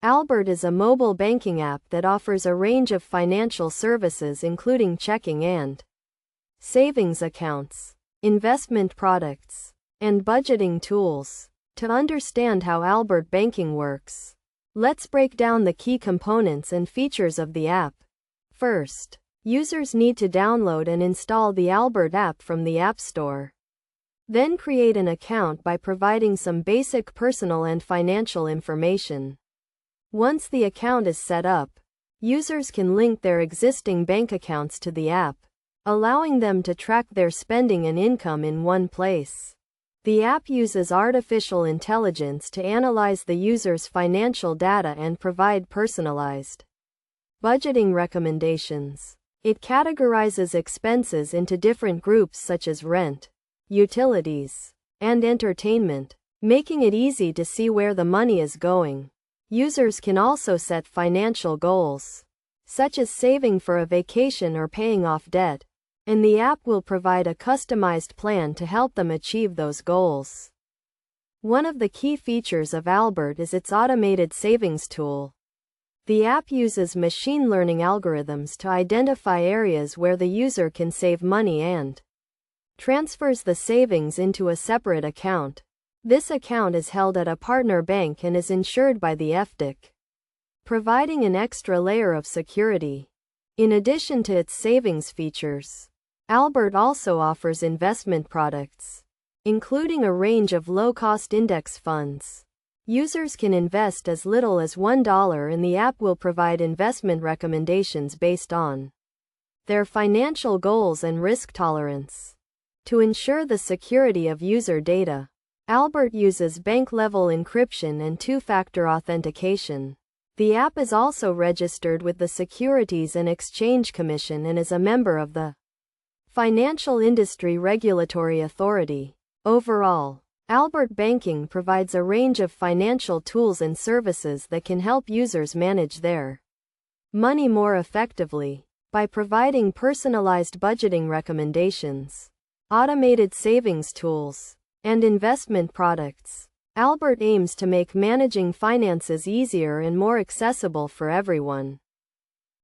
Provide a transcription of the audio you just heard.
Albert is a mobile banking app that offers a range of financial services including checking and savings accounts, investment products, and budgeting tools. To understand how Albert Banking works, let's break down the key components and features of the app. First, users need to download and install the Albert app from the App Store. Then create an account by providing some basic personal and financial information. Once the account is set up, users can link their existing bank accounts to the app, allowing them to track their spending and income in one place. The app uses artificial intelligence to analyze the user's financial data and provide personalized budgeting recommendations. It categorizes expenses into different groups such as rent, utilities, and entertainment, making it easy to see where the money is going. Users can also set financial goals, such as saving for a vacation or paying off debt, and the app will provide a customized plan to help them achieve those goals. One of the key features of Albert is its automated savings tool. The app uses machine learning algorithms to identify areas where the user can save money and transfers the savings into a separate account. This account is held at a partner bank and is insured by the FDIC, providing an extra layer of security. In addition to its savings features, Albert also offers investment products, including a range of low-cost index funds. Users can invest as little as $1 and the app will provide investment recommendations based on their financial goals and risk tolerance. To ensure the security of user data, Albert uses bank-level encryption and two-factor authentication. The app is also registered with the Securities and Exchange Commission and is a member of the Financial Industry Regulatory Authority. Overall, Albert Banking provides a range of financial tools and services that can help users manage their money more effectively. By providing personalized budgeting recommendations, automated savings tools, and investment products, Albert aims to make managing finances easier and more accessible for everyone.